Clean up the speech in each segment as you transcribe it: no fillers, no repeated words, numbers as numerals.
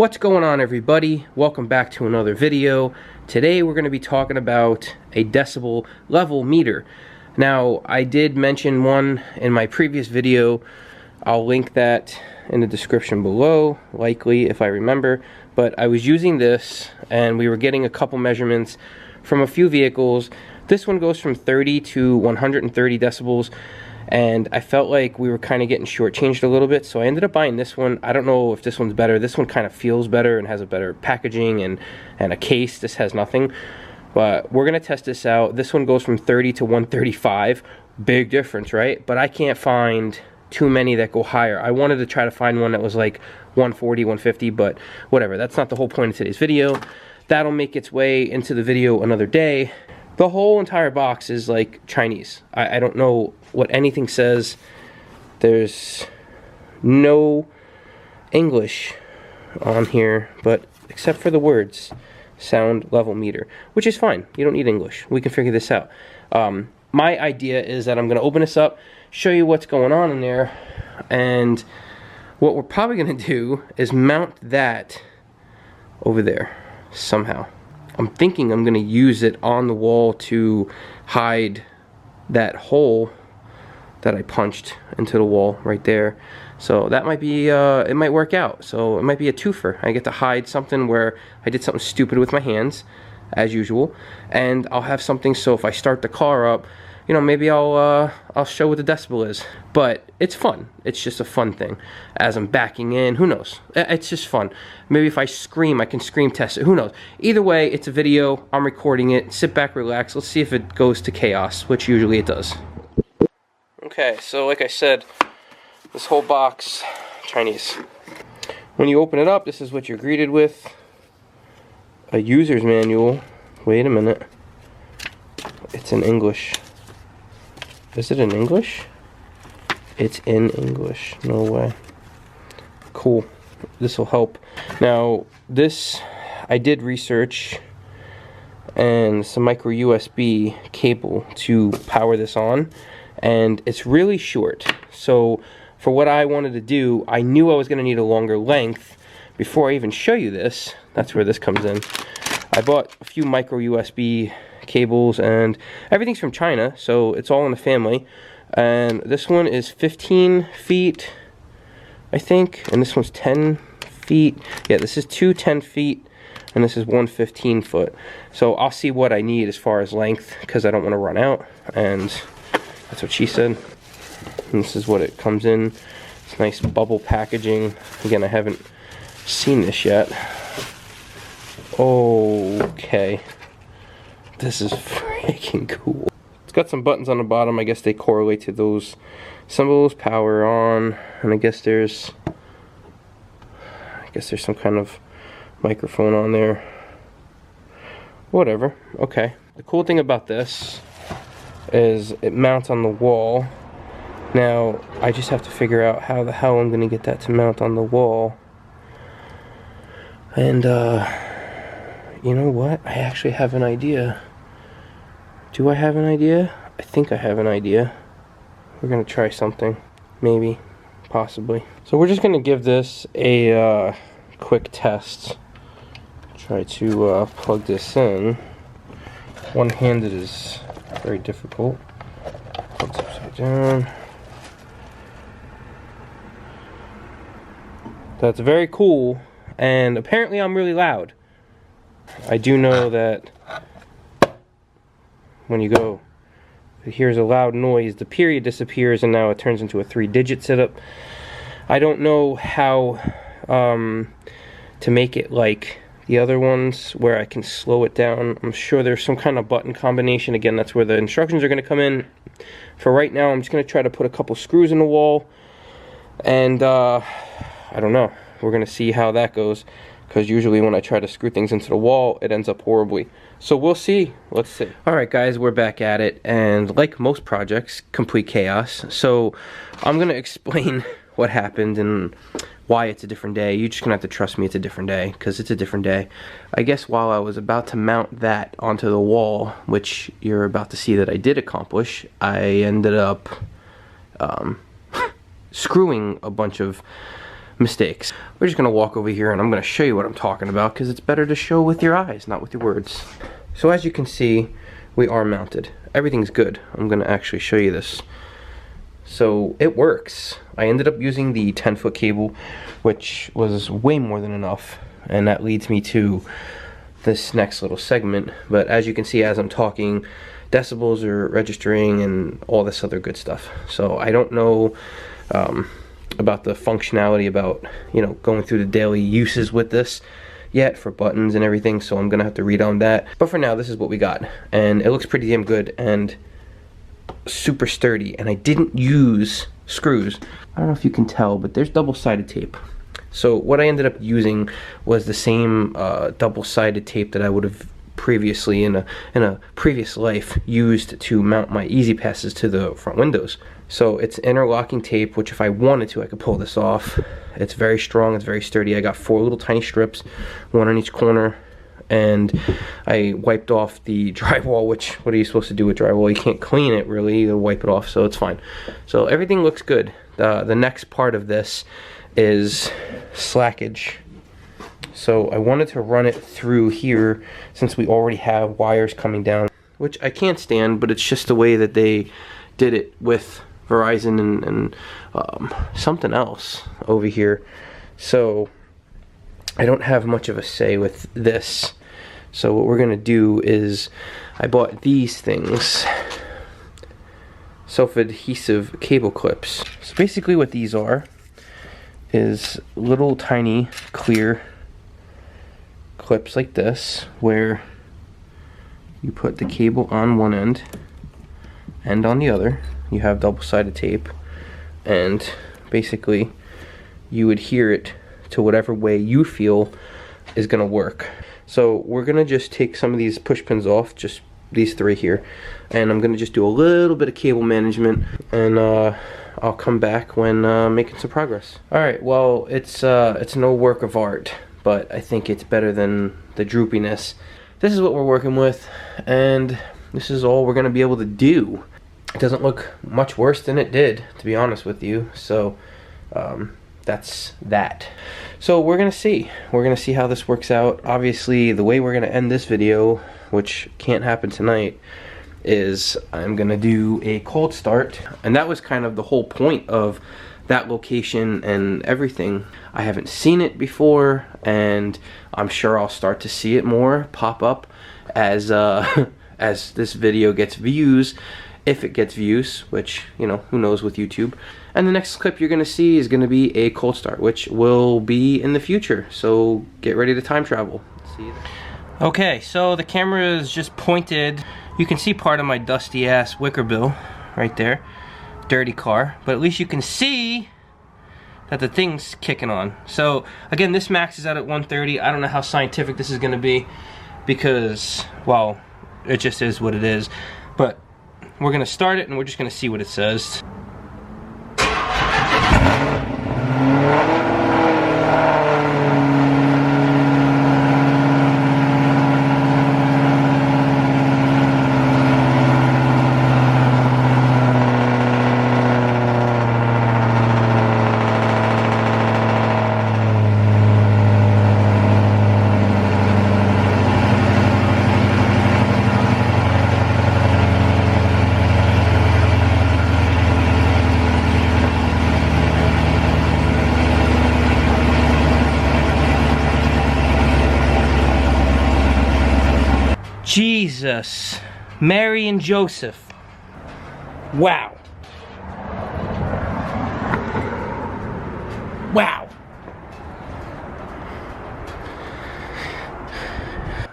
What's going on, everybody? Welcome back to another video. Today we're going to be talking about a decibel level meter. Now, I did mention one in my previous video. I'll link that in the description below, likely, if I remember. But I was using this and we were getting a couple measurements from a few vehicles. This one goes from 30 to 130 decibels. And I felt like we were kind of getting shortchanged a little bit, so I ended up buying this one. I don't know if this one's better. This one kind of feels better and has a better packaging and a case. This has nothing, but we're gonna test this out. This one goes from 30 to 135. Big difference, right? But I can't find too many that go higher. I wanted to try to find one that was like 140, 150, but whatever. That's not the whole point of today's video. That'll make its way into the video another day. The whole entire box is like Chinese. I don't know what anything says. There's no English on here, but except for the words sound level meter, which is fine. You don't need English. We can figure this out. My idea is that I'm going to open this up, show you what's going on in there, and what we're probably going to do is mount that over there somehow. I'm thinking I'm going to use it on the wall to hide that hole that I punched into the wall right there. So that might be, it might work out. So it might be a twofer. I get to hide something where I did something stupid with my hands, as usual, and I'll have something so if I start the car up, you know, maybe I'll show what the decibel is. But it's fun. It's just a fun thing. As I'm backing in, who knows? It's just fun. Maybe if I scream, I can scream test it. Who knows? Either way, it's a video. I'm recording it. Sit back, relax. Let's see if it goes to chaos, which usually it does. Okay, so like I said, this whole box, Chinese. When you open it up, this is what you're greeted with. A user's manual. Wait a minute. It's in English. Is it in English? It's in English. No way. Cool. This will help. Now, this, I did research, and some micro USB cable to power this on, and it's really short. So for what I wanted to do, I knew I was going to need a longer length. Before I even show you this, that's where this comes in. I bought a few micro USB cables, and everything's from China, so it's all in the family. And this one is 15 feet, I think, and this one's 10 feet. Yeah, this is two 10 feet, and this is one 15 foot. So I'll see what I need as far as length, because I don't want to run out, and that's what she said. And this is what it comes in. It's nice bubble packaging. Again, I haven't seen this yet. Okay. This is freaking cool. It's got some buttons on the bottom. I guess they correlate to those symbols. Power on, and I guess there's some kind of microphone on there. Whatever. Okay. The cool thing about this is it mounts on the wall. Now, I just have to figure out how the hell I'm going to get that to mount on the wall. And, you know what? I actually have an idea. Do I have an idea? I think I have an idea. We're going to try something. Maybe. Possibly. So we're just going to give this a quick test. Try to plug this in. One-handed is very difficult. Plugs upside down. That's very cool, and apparently I'm really loud. I do know that when you go, it hears a loud noise, the period disappears, and now it turns into a 3-digit setup. I don't know how to make it like the other ones where I can slow it down. I'm sure there's some kind of button combination. Again, that's where the instructions are going to come in. For right now, I'm just going to try to put a couple screws in the wall, and I don't know. We're going to see how that goes, because usually when I try to screw things into the wall, it ends up horribly. So we'll see. Let's see. Alright guys, we're back at it, and like most projects, complete chaos. So I'm going to explain what happened and why it's a different day. You're just going to have to trust me it's a different day, because it's a different day. I guess while I was about to mount that onto the wall, which you're about to see that I did accomplish, I ended up screwing a bunch of mistakes. We're just gonna walk over here and I'm gonna show you what I'm talking about, because it's better to show with your eyes, not with your words. So as you can see, we are mounted. Everything's good. I'm gonna actually show you this. So it works. I ended up using the 10-foot cable, which was way more than enough, and that leads me to this next little segment. But as you can see, as I'm talking, decibels are registering and all this other good stuff. So I don't know about the functionality, about, you know, going through the daily uses with this yet for buttons and everything, so I'm gonna have to read on that. But for now, this is what we got, and it looks pretty damn good and super sturdy. And I didn't use screws. I don't know if you can tell, but there's double-sided tape. So what I ended up using was the same double-sided tape that I would have previously in a previous life used to mount my easy passes to the front windows. So it's interlocking tape, which if I wanted to, I could pull this off. It's very strong, it's very sturdy. I got 4 little tiny strips, 1 on each corner, and I wiped off the drywall, which, what are you supposed to do with drywall? You can't clean it really, you wipe it off, so it's fine. So everything looks good. The next part of this is slackage. So I wanted to run it through here, since we already have wires coming down, which I can't stand, but it's just the way that they did it with Verizon and something else over here. So I don't have much of a say with this. So what we're gonna do is, I bought these things, self-adhesive cable clips. So basically what these are is little tiny clear clips like this, where you put the cable on one end and on the other. You have double-sided tape, and basically you adhere it to whatever way you feel is gonna work. So we're gonna just take some of these push pins off, just these 3 here, and I'm gonna just do a little bit of cable management, and I'll come back when making some progress. Alright, well, it's no work of art, but I think it's better than the droopiness. This is what we're working with, and this is all we're gonna be able to do. It doesn't look much worse than it did, to be honest with you. So that's that. So we're gonna see how this works out. Obviously, the way we're gonna end this video, which can't happen tonight, is I'm gonna do a cold start, and that was kind of the whole point of that location and everything. I haven't seen it before, and I'm sure I'll start to see it more pop up as as this video gets views, if it gets views, which, you know, who knows with YouTube. And the next clip you're gonna see is gonna be a cold start, which will be in the future, so get ready to time travel. See you there. Okay, so the camera is just pointed. You can see part of my dusty ass wicker bill right there. Dirty car, but at least you can see that the thing's kicking on. So again, this maxes out at 130. I don't know how scientific this is gonna be, because, well, it just is what it is. But we're gonna start it and we're just gonna see what it says. Jesus, Mary and Joseph. Wow. Wow.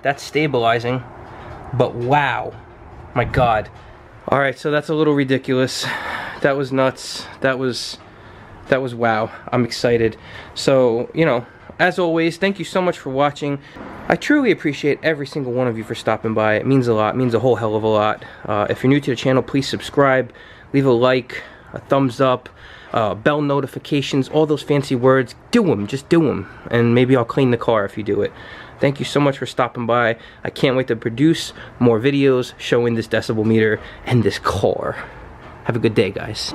That's stabilizing, but wow. My God. Alright, so that's a little ridiculous. That was nuts. That was wow. I'm excited. So, you know, as always, thank you so much for watching. I truly appreciate every single one of you for stopping by. It means a lot. It means a whole hell of a lot. If you're new to the channel, please subscribe, leave a like, a thumbs up, bell notifications, all those fancy words. Do them. Just do them. And maybe I'll clean the car if you do it. Thank you so much for stopping by. I can't wait to produce more videos showing this decibel meter and this car. Have a good day, guys.